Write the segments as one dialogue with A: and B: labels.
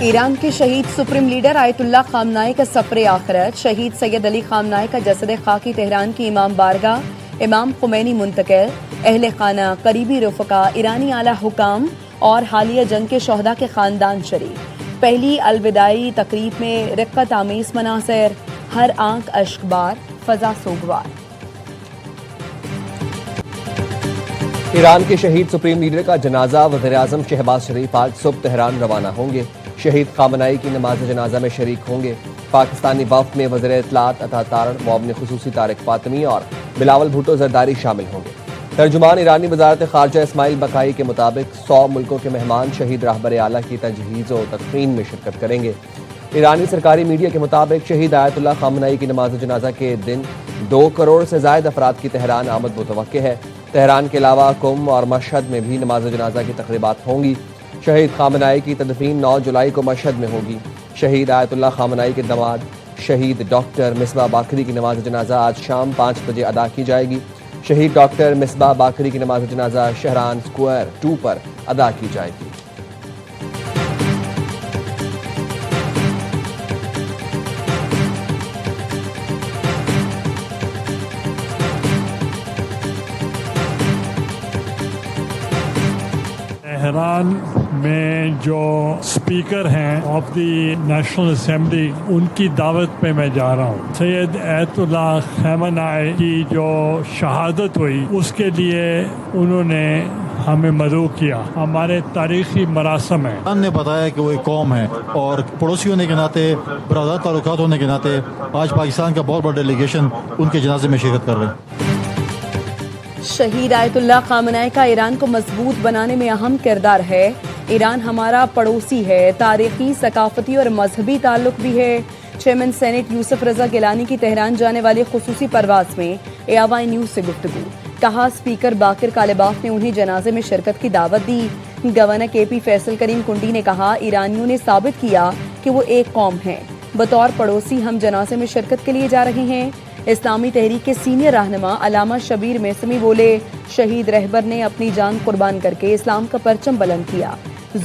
A: ایران کے شہید supreme leader آیت اللہ خامنائی کا سفر آخرت، شہید سید علی خامنائی کا جسد خاکی تہران کی امام بارگاہ امام خمینی منتقل، اہل خانہ، قریبی رفقا، ایرانی اعلیٰ حکام اور حالیہ جنگ کے شہداء کے خاندان شریک۔ پہلی الوداعی تقریب میں رقت آمیز مناظر، ہر آنکھ اشک بار، فضا سوگوار۔
B: ایران کے شہید سپریم لیڈر کا جنازہ وزیراعظم شہباز شریف آج صبح تہران روانہ ہوں گے۔ شہید خامنائی کی نماز جنازہ میں شریک ہوں گے۔ پاکستانی وفد میں وزیر اطلاعات عطا تارڑ، معاون خصوصی طارق فاطمی اور بلاول بھٹو زرداری شامل ہوں گے۔ ترجمان ایرانی وزارت خارجہ اسماعیل بقائی کے مطابق 100 ملکوں کے مہمان شہید رہبر اعلیٰ کی تجہیز و تدفین میں شرکت کریں گے۔ ایرانی سرکاری میڈیا کے مطابق شہید آیت اللہ خامنائی کی نماز جنازہ کے دن 2 کروڑ سے زائد افراد کی تہران آمد متوقع ہے۔ تہران کے علاوہ قم اور مشہد میں بھی نماز جنازہ کی تقریبات ہوں گی۔ شہید خامنائی کی تدفین 9 جولائی کو مشہد میں ہوگی۔ شہید آیت اللہ خامنائی کے داماد شہید ڈاکٹر مصباح باقری کی نماز جنازہ آج شام 5 بجے ادا کی جائے گی۔ شہید ڈاکٹر مصباح باقری کی نماز جنازہ شہران سکوائر 2 پر ادا کی جائے گی۔
C: تہران میں جو اسپیکر ہیں آف دی نیشنل اسمبلی، ان کی دعوت پہ میں جا رہا ہوں۔ سید آیت اللہ خامنائی کی جو شہادت ہوئی اس کے لیے انہوں نے ہمیں مدعو کیا۔ ہمارے تاریخی مراسم ہیں۔
D: ہم نے بتایا کہ وہ ایک قوم ہے اور پڑوسی ہونے کے ناطے، برادر تعلقات ہونے کے ناطے آج پاکستان کا بہت بڑا ڈیلیگیشن ان کے جنازے میں شرکت کر رہے ہیں۔
A: شہید آیت اللہ خامنائی کا ایران کو مضبوط بنانے میں اہم کردار ہے۔ ایران ہمارا پڑوسی ہے، تاریخی، ثقافتی اور مذہبی تعلق بھی ہے۔ چیئرمین سینیٹ یوسف رضا گیلانی کی تہران جانے والی خصوصی پرواز میں ARY نیوز سے گفتگو۔ کہا اسپیکر باقر کالباف نے انہیں جنازے میں شرکت کی دعوت دی۔ گورنر KP فیصل کریم کنڈی نے کہا ایرانیوں نے ثابت کیا کہ وہ ایک قوم ہے۔ بطور پڑوسی ہم جنازے میں شرکت کے لیے جا رہے ہیں۔ اسلامی تحریک کے سینئر رہنما علامہ شبیر میثمی بولے شہید رہبر نے اپنی جان قربان کر کے اسلام کا پرچم بلند کیا۔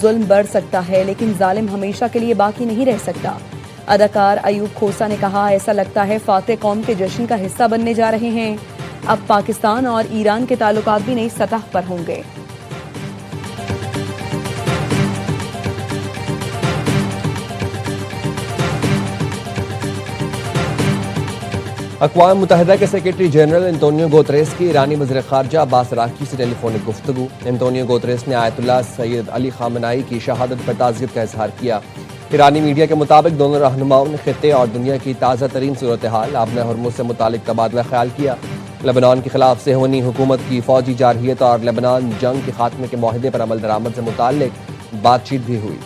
A: ظلم بڑھ سکتا ہے لیکن ظالم ہمیشہ کے لیے باقی نہیں رہ سکتا۔ اداکار ایوب کھوسا نے کہا ایسا لگتا ہے فاتح قوم کے جشن کا حصہ بننے جا رہے ہیں۔ اب پاکستان اور ایران کے تعلقات بھی نئی سطح پر ہوں گے۔
B: اقوام متحدہ کے سیکرٹری جنرل انتونیو گوتریس کی ایرانی وزیر خارجہ عباس عراقچی سے ٹیلی فونک گفتگو۔ انتونیو گوتریس نے آیت اللہ سید علی خامنائی کی شہادت پر تعزیت کا اظہار کیا۔ ایرانی میڈیا کے مطابق دونوں رہنماؤں نے خطے اور دنیا کی تازہ ترین صورتحال آبِ ہرمز سے متعلق تبادلہ خیال کیا۔ لبنان کے خلاف صہیونی حکومت کی فوجی جارحیت اور لبنان جنگ کے خاتمے کے معاہدے پر عمل درآمد سے متعلق بات چیت بھی ہوئی۔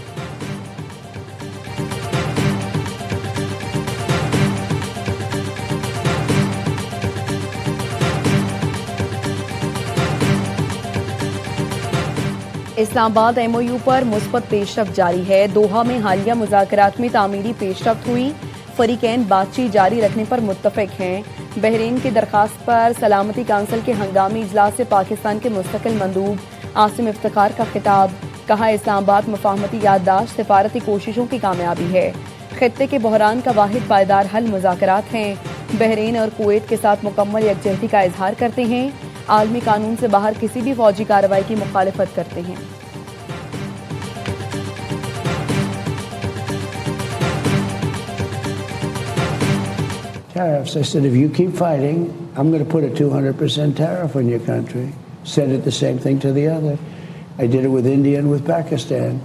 A: اسلام آباد MOU پر مثبت پیش رفت جاری ہے۔ دوحہ میں حالیہ مذاکرات میں تعمیری پیش رفت ہوئی۔ فریقین بات چیت جاری رکھنے پر متفق ہیں۔ بحرین کی درخواست پر سلامتی کونسل کے ہنگامی اجلاس سے پاکستان کے مستقل مندوب عاصم افتخار کا خطاب۔ کہا اسلام آباد مفاہمتی یادداشت سفارتی کوششوں کی کامیابی ہے۔ خطے کے بحران کا واحد پائیدار حل مذاکرات ہیں۔ بحرین اور کویت کے ساتھ مکمل یکجہتی کا اظہار کرتے ہیں۔ عالمی قانون سے باہر کسی بھی فوجی کارروائی کی مخالفت کرتے ہیں۔
E: Tariffs. I said, if you keep fighting, I'm going to put a 200% tariff on your country. Said it the same thing to the other. I did it with India and with Pakistan.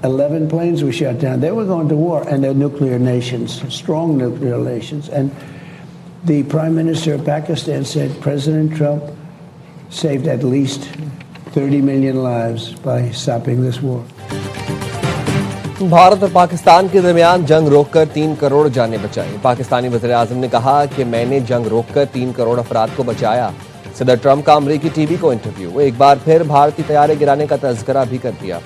E: 11 planes we shot down. They were going to war, and they're nuclear nations, strong nuclear nations. And the Prime Minister of Pakistan said President Trump saved at least 30 million lives by stopping this war.
B: Bharat اور پاکستان کے درمیان جنگ روک کر 3 کروڑ جانیں بچائیں۔ پاکستانی وزیر اعظم نے کہا کہ میں نے جنگ روک کر 3 کروڑ افراد کو بچایا۔ صدر ٹرمپ کا امریکی ٹی وی کو انٹرویو، ایک بار پھر بھارتی طیارے گرانے کا تذکرہ بھی کر دیا۔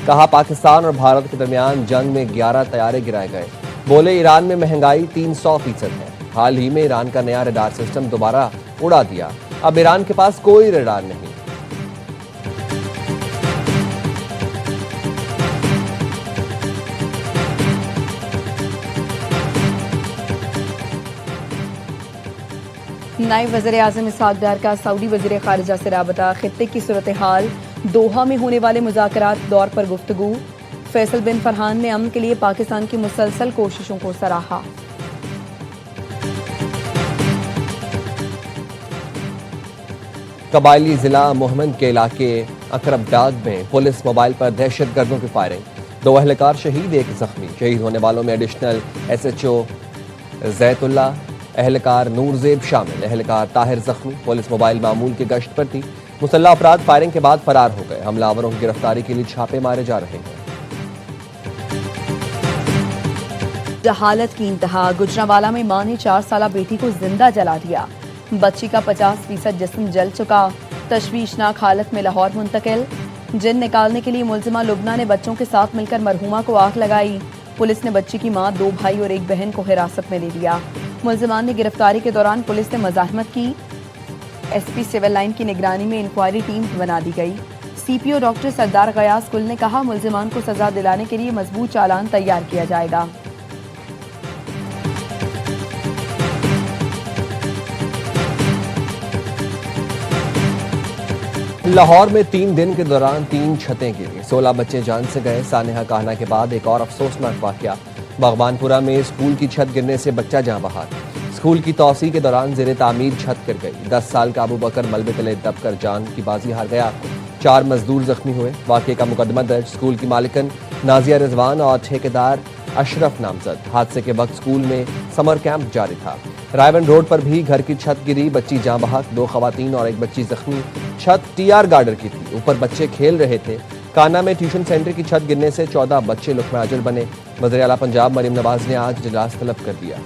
B: کہا پاکستان اور بھارت کے درمیان جنگ میں 11 طیارے گرائے گئے۔ بولے ایران میں مہنگائی 300% ہے۔ حال ہی میں ایران کا نیا ریڈار سسٹم دوبارہ اڑا دیا۔ اب ایران کے پاس کوئی ریڈار نہیں۔
A: نائب وزیر اعظم اسحاق ڈار کا سعودی وزیر خارجہ سے رابطہ، خطے کی صورتحال، دوحہ میں ہونے والے مذاکرات دور پر گفتگو۔ فیصل بن فرحان نے امن کے لیے پاکستان کی مسلسل کوششوں کو سراہا۔
B: قبائلی ضلع محمد کے علاقے اقرب ڈاگ میں پولیس موبائل پر دہشت گردوں کی فائرنگ، 2 اہلکار شہید، 1 زخمی۔ شہید ہونے والوں میں ایڈیشنل SHO زیت اللہ، اہلکار نور زیب شامل، اہلکار طاہر زخمی۔ پولیس موبائل معمول کی گشت پر تھی، مسلح افراد فائرنگ کے بعد فرار ہو گئے، حملہ آوروں کی گرفتاری کے لیے چھاپے مارے جا رہے ہیں۔
A: جہالت کی انتہا، گجرانوالہ میں ماں نے 4 سالہ بیٹی کو زندہ جلا دیا، بچی کا 50% جسم جل چکا، تشویشناک حالت میں لاہور منتقل۔ جن نکالنے کے لیے ملزمہ لبنہ نے بچوں کے ساتھ مل کر مرحومہ کو آگ لگائی۔ پولیس نے بچی کی ماں، 2 بھائی اور 1 بہن کو حراست میں لے لیا۔ ملزمان نے گرفتاری کے دوران پولیس نے مزاحمت کی۔ SP سول لائن کی نگرانی میں انکوائری ٹیم بنا دی گئی۔ CPO ڈاکٹر سردار غیاث گل نے کہا، ملزمان کو سزا دلانے کے لیے مضبوط چالان تیار کیا جائے گا۔
B: لاہور میں 3 دن کے دوران 3 چھتیں گری، 16 بچے جان سے گئے۔ سانحہ کہنا کے بعد ایک اور افسوسناک واقعہ، باغبان پورہ میں اسکول کی چھت گرنے سے بچہ جاں بحق۔ اسکول کی توسیع کے دوران زیر تعمیر چھت گر گئی، 10 سال کا ابو بکر ملبے تلے دب کر جان کی بازی ہار گیا، 4 مزدور زخمی ہوئے۔ واقعے کا مقدمہ درج، اسکول کی مالکن نازیہ رضوان اور ٹھیکیدار اشرف نامزد۔ حادثے کے وقت اسکول میں سمر کیمپ جاری تھا۔ رائے بند روڈ پر بھی گھر کی چھت گری، بچی جاں بحق، 2 خواتین اور 1 بچی زخمی۔ چھت TR گارڈر کی تھی، اوپر بچے کھیل رہے تھے۔ کانا میں ٹیوشن سینٹر کی چھت گرنے سے 14 بچے لقمہ اجل بنے۔ وزیر اعلیٰ پنجاب مریم نواز نے آج اجلاس طلب کر دیا۔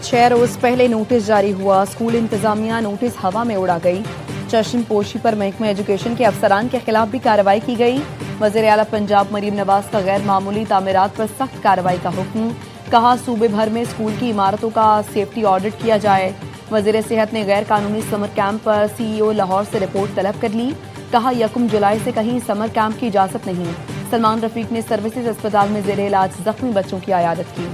A: چھ روز پہلے نوٹس جاری ہوا، اسکول انتظامیہ نوٹس ہوا میں اڑا گئی۔ چشم پوشی پر محکمہ ایجوکیشن کے افسران کے خلاف بھی کارروائی کی گئی۔ وزیر اعلیٰ پنجاب مریم نواز کا غیر معمولی تعمیرات پر سخت کارروائی کا حکم، کہا صوبے بھر میں اسکول کی عمارتوں کا سیفٹی آڈٹ کیا جائے۔ وزیر صحت نے غیر قانونی سمر کیمپ پر CEO لاہور سے رپورٹ طلب کر لی، کہا 1 جولائی سے کہیں سمر کیمپ کی اجازت نہیں۔ سلمان رفیق نے سروسز اسپتال میں زیر علاج زخمی بچوں کی عیادت کی۔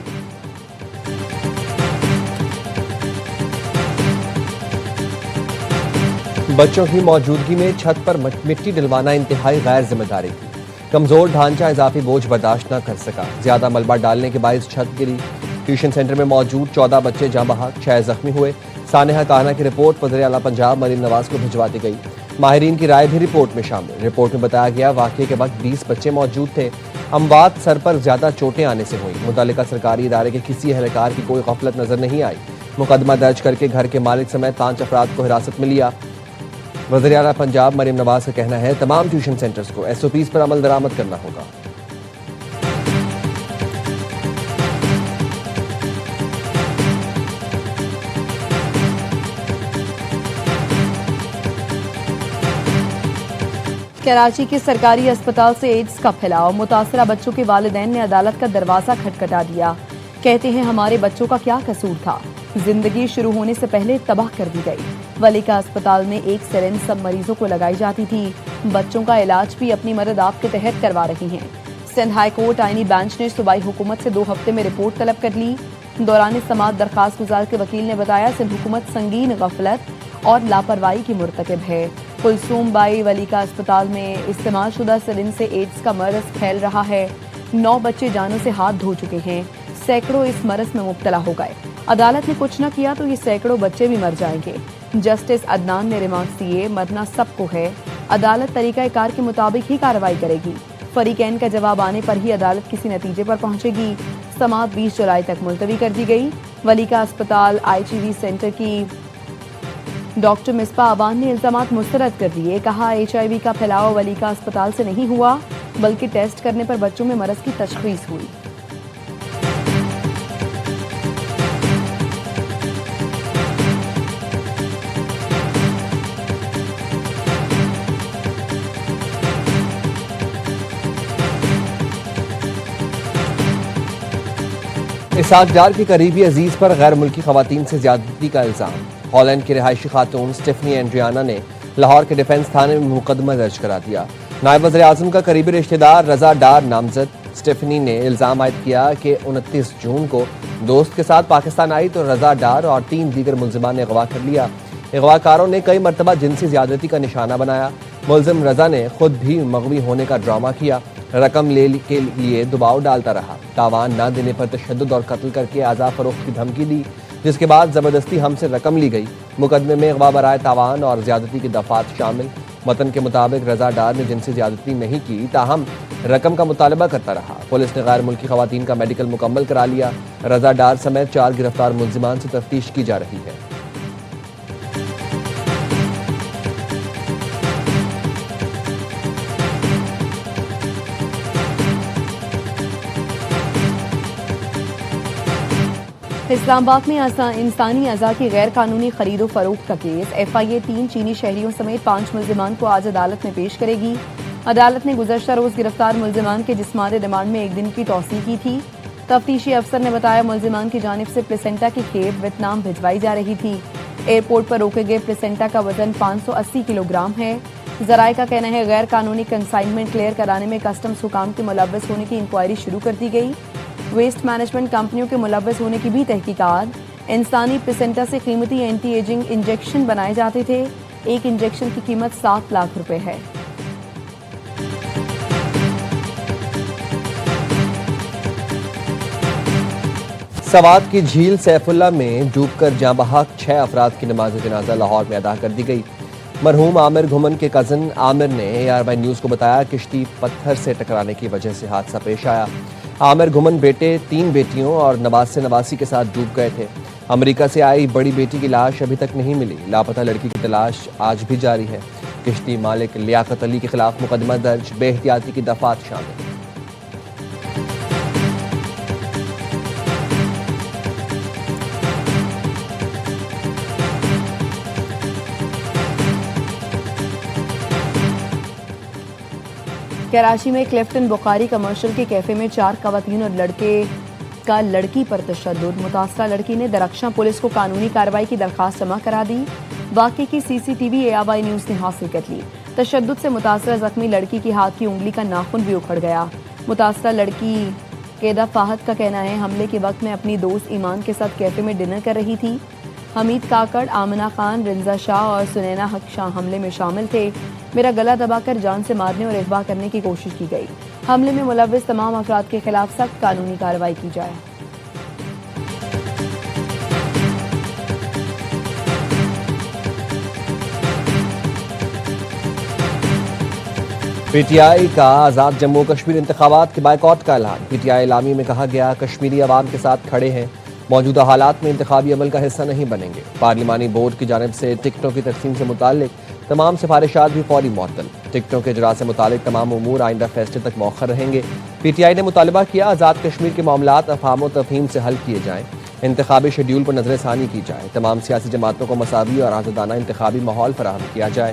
B: بچوں کی موجودگی میں چھت پر مٹی ڈلوانا انتہائی غیر ذمہ داری تھی۔ کمزور ڈھانچہ اضافی بوجھ برداشت نہ کر سکا، زیادہ ملبہ ڈالنے کے باعث چھت گری۔ ٹیوشن سینٹر میں موجود 14 بچے جاں بحق، 6 زخمی ہوئے۔ سانحہ کہنا کی رپورٹ وزیر اعلیٰ پنجاب مریم نواز کو بھجوا دی گئی۔ ماہرین کی رائے بھی رپورٹ میں شامل۔ رپورٹ میں بتایا گیا واقعے کے وقت 20 بچے موجود تھے۔ اموات سر پر زیادہ چوٹیں آنے سے ہوئیں۔ متعلقہ سرکاری ادارے کے کسی اہلکار کی کوئی غفلت نظر نہیں آئی۔ مقدمہ درج کر کے گھر کے مالک سمیت 5 افراد کو حراست میں لیا۔ وزیر اعلیٰ پنجاب مریم نواز کا کہنا ہے تمام ٹیوشن سینٹرز کو SOPs پر عمل درآمد کرنا ہوگا۔
A: کراچی کے سرکاری اسپتال سے ایڈز کا پھیلاؤ، متاثرہ بچوں کے والدین نے عدالت کا دروازہ کھٹکھٹا دیا، کہتے ہیں ہمارے بچوں کا کیا قصور تھا، زندگی شروع ہونے سے پہلے تباہ کر دی گئی۔ ولیکا اسپتال میں 1 سرنج سب مریضوں کو لگائی جاتی تھی، بچوں کا علاج بھی اپنی مدد آپ کے تحت کروا رہی ہیں۔ سندھ ہائی کورٹ آئینی بینچ نے صوبائی حکومت سے 2 ہفتے میں رپورٹ طلب کر لی۔ دوران سماعت درخواست گزار کے وکیل نے بتایا سندھ حکومت سنگین غفلت اور لاپرواہی کی مرتکب ہے۔ کلثوم بائی ولیکا اسپتال میں استعمال شدہ سرنج سے ایڈز کا مرض پھیل رہا ہے۔ 9 بچے جانوں سے ہاتھ دھو چکے ہیں، سینکڑوں اس مرض میں مبتلا ہو گئے۔ عدالت نے کچھ نہ کیا تو یہ سینکڑوں بچے بھی مر جائیں گے۔ جسٹس عدنان نے ریمارکس دیے، مرنا سب کو ہے، عدالت طریقہ کار کے مطابق ہی کارروائی کرے گی۔ فریقین کا جواب آنے پر ہی عدالت کسی نتیجے پر پہنچے گی۔ سماعت 20 جولائی تک ملتوی کر دی گئی۔ ولیکا اسپتال IGV سینٹر کی ڈاکٹر مصباح عوان نے الزامات مسترد کر دیے، کہا HIV کا پھیلاؤ ولیکا اسپتال سے نہیں ہوا بلکہ ٹیسٹ کرنے پر بچوں میں مرض کی تشخیص ہوئی۔
B: اس اسحاق ڈار کے قریبی عزیز پر غیر ملکی خواتین سے زیادتی کا الزام۔ ہالینڈ کی رہائشی خاتون اسٹیفنی اینڈریانا نے لاہور کے ڈیفنس تھانے میں مقدمہ درج کرا دیا۔ نائب وزیر اعظم کا قریبی رشتہ دار رضا ڈار نامزد اسٹیفنی نے الزام عائد کیا کہ 29 جون کو دوست کے ساتھ پاکستان آئی تو رضا ڈار اور 3 دیگر ملزمان نے اغوا کر لیا۔ اغوا کاروں نے کئی مرتبہ جنسی زیادتی کا نشانہ بنایا۔ ملزم رضا نے خود بھی مغوی ہونے کا ڈرامہ کیا، رقم لے کے لیے دباؤ ڈالتا رہا، تاوان نہ دینے پر تشدد اور قتل کر کے اعضاء فروخت کی دھمکی دی، جس کے بعد زبردستی ہم سے رقم لی گئی۔ مقدمے میں اغوا برائے تاوان اور زیادتی کی دفعات شامل۔ متن کے مطابق رضا ڈار نے جنسی زیادتی نہیں کی، تاہم رقم کا مطالبہ کرتا رہا۔ پولیس نے غیر ملکی خواتین کا میڈیکل مکمل کرا لیا۔ رضا ڈار سمیت 4 گرفتار ملزمان سے تفتیش کی جا رہی ہے۔
A: اسلام آباد میں انسانی اعضاء کی غیر قانونی خرید و فروخت کا کیس۔ ایف آئی اے 3 چینی شہریوں سمیت 5 ملزمان کو آج عدالت میں پیش کرے گی۔ عدالت نے گزشتہ روز گرفتار ملزمان کے جسمانی ریمانڈ میں 1 دن کی توسیع کی تھی۔ تفتیشی افسر نے بتایا ملزمان کی جانب سے پلیسنٹا کی کھیپ ویتنام بھجوائی جا رہی تھی۔ ایئرپورٹ پر روکے گئے پلیسنٹا کا وزن 580 کلو گرام ہے۔ ذرائع کا کہنا ہے غیر قانونی کنسائنمنٹ کلیئر کرانے میں کسٹمز حکام کے ملوث ہونے کی انکوائری شروع کر دی گئی۔ ویسٹ مینجمنٹ کمپنیوں کے ملوث ہونے کی بھی تحقیقات۔ انسانی پلیسنٹا سے قیمتی اینٹی ایجنگ انجیکشن بنائے جاتے تھے۔ ایک انجیکشن کی قیمت 7 لاکھ روپے ہے۔
B: سوات کی جھیل سیف اللہ میں ڈوب کر جاں بحق 6 افراد کی نماز جنازہ لاہور میں ادا کر دی گئی۔ مرحوم عامر گھمن کے کزن عامر نے AR نیوز کو بتایا کشتی پتھر سے ٹکرانے کی وجہ سے حادثہ پیش آیا۔ عامر گھمن بیٹے 3 بیٹیوں اور نواز نواسی کے ساتھ ڈوب گئے تھے۔ امریکہ سے آئی بڑی بیٹی کی لاش ابھی تک نہیں ملی۔ لاپتہ لڑکی کی تلاش آج بھی جاری ہے۔ کشتی مالک لیاقت علی کے خلاف مقدمہ درج، بے احتیاطی کی دفعات شامل۔
A: کراچی میں کلفٹن بخاری کمرشل کے کیفے میں 4 خواتین اور لڑکے کا لڑکی پر تشدد۔ متاثرہ لڑکی نے درخشاں پولیس کو قانونی کارروائی کی درخواست جمع کرا دی۔ واقعے کی CCTV AR نیوز نے حاصل کر لی۔ تشدد سے متاثرہ زخمی لڑکی کی ہاتھ کی انگلی کا ناخن بھی اکھڑ گیا۔ متاثرہ لڑکی قیدہ فہد کا کہنا ہے حملے کے وقت میں اپنی دوست ایمان کے ساتھ کیفے میں ڈنر کر رہی تھی۔ حمید کاکڑ، آمنہ خان، رنزا شاہ اور سنینا حق شاہ حملے میں شامل تھے۔ میرا گلا دبا کر جان سے مارنے اور اغوا کرنے کی کوشش کی گئی۔ حملے میں ملوث تمام افراد کے خلاف سخت قانونی کارروائی کی جائے۔
B: پی ٹی آئی کا آزاد جموں کشمیر انتخابات کے بائیکاٹ کا اعلان۔ پی ٹی آئی اعلامیے میں کہا گیا کشمیری عوام کے ساتھ کھڑے ہیں، موجودہ حالات میں انتخابی عمل کا حصہ نہیں بنیں گے۔ پارلیمانی بورڈ کی جانب سے ٹکٹوں کی تقسیم سے متعلق تمام سفارشات بھی فوری معطل۔ ٹکٹوں کے اجراء سے متعلق تمام امور آئندہ فیصلے تک مؤخر رہیں گے۔ پی ٹی آئی نے مطالبہ کیا آزاد کشمیر کے معاملات افہام و تفہیم سے حل کیے جائیں، انتخابی شیڈول پر نظر ثانی کی جائے، تمام سیاسی جماعتوں کو مساوی اور آزادانہ انتخابی ماحول فراہم کیا جائے۔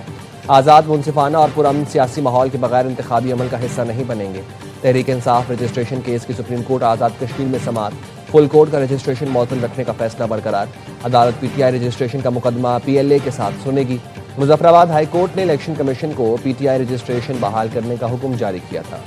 B: آزاد، منصفانہ اور پرامن سیاسی ماحول کے بغیر انتخابی عمل کا حصہ نہیں بنیں گے۔ تحریک انصاف رجسٹریشن کیس کی سپریم کورٹ آزاد کشمیر میں سماعت، فل کورٹ کا رجسٹریشن معطل رکھنے کا فیصلہ برقرار۔ عدالت پی ٹی آئی رجسٹریشن کا مقدمہ PLA کے ساتھ سنے گی۔ مظفر آباد ہائی کورٹ نے الیکشن کمیشن کو پی ٹی آئی رجسٹریشن بحال کرنے کا حکم جاری کیا تھا۔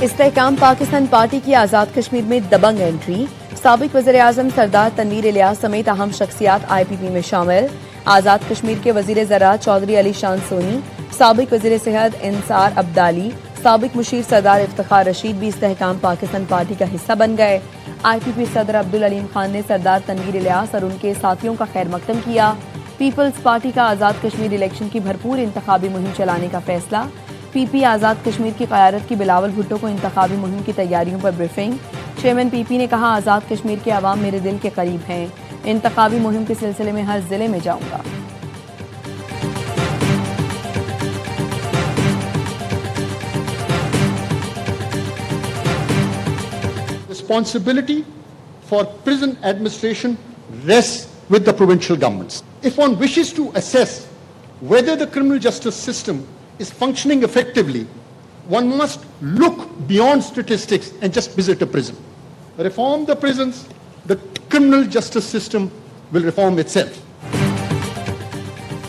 A: استحکام پاکستان پارٹی کی آزاد کشمیر میں دبنگ انٹری۔ سابق وزیر اعظم سردار تنویر الیاس سمیت اہم شخصیات IPP میں شامل۔ آزاد کشمیر کے وزیر زراعت چودھری علی شان سونی، سابق وزیر صحت انصار عبدالی، سابق مشیر سردار افتخار رشید بھی استحکام پاکستان پارٹی کا حصہ بن گئے۔ IPP صدر عبدالعلیم خان نے سردار تنویر الیاس اور ان کے ساتھیوں کا خیر مقدم کیا۔ پیپلز پارٹی کا آزاد کشمیر الیکشن کی بھرپور انتخابی مہم چلانے کا فیصلہ۔ PP آزاد کشمیر کی قیادت کی بلاول بھٹو کو انتخابی مہم کی تیاریوں پر بریفنگ۔ چیئرمین PP نے کہا آزاد کشمیر کے عوام میرے دل کے قریب ہیں، انتخابی مہم کے سلسلے میں ہر ضلع میں جاؤں گا۔
F: responsibility for prison administration rests with the provincial governments. If one wishes to assess whether the criminal justice system is functioning effectively, one must look beyond statistics and just visit a prison. Reform the prisons, the criminal justice system will reform itself.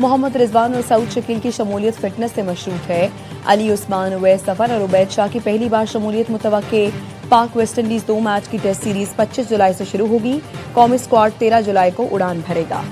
A: محمد رضوان اور سعود شکیل کی شمولیت fitness سے مشروط ہے. علی عثمان، اویس ظفر اور عبید شاہ کی پہلی بار شمولیت متوقع. پاک ویسٹ انڈیز 2 میچ کی ٹیسٹ سیریز 25 جولائی سے شروع ہوگی. قومی اسکواڈ 13 جولائی کو اڑان بھرے گا.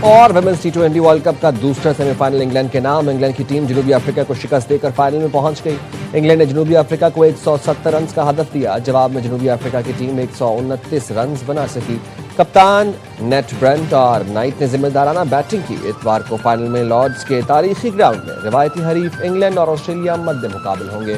B: اور ویمنز ٹی20 ورلڈ کپ کا دوسرا سیمی فائنل انگلینڈ کے نام. انگلینڈ کی ٹیم جنوبی افریقہ کو شکست دے کر فائنل میں پہنچ گئی. انگلینڈ نے جنوبی افریقہ کو 170 رنز کا ہدف دیا. جواب میں جنوبی افریقہ کی ٹیم 129 رنز بنا سکی. کپتان نیٹ برینٹ اور نائٹ نے ذمہ دارانہ بیٹنگ کی. اتوار کو فائنل میں لارڈز کے تاریخی گراؤنڈ میں روایتی حریف انگلینڈ اور آسٹریلیا مد مقابل ہوں گے.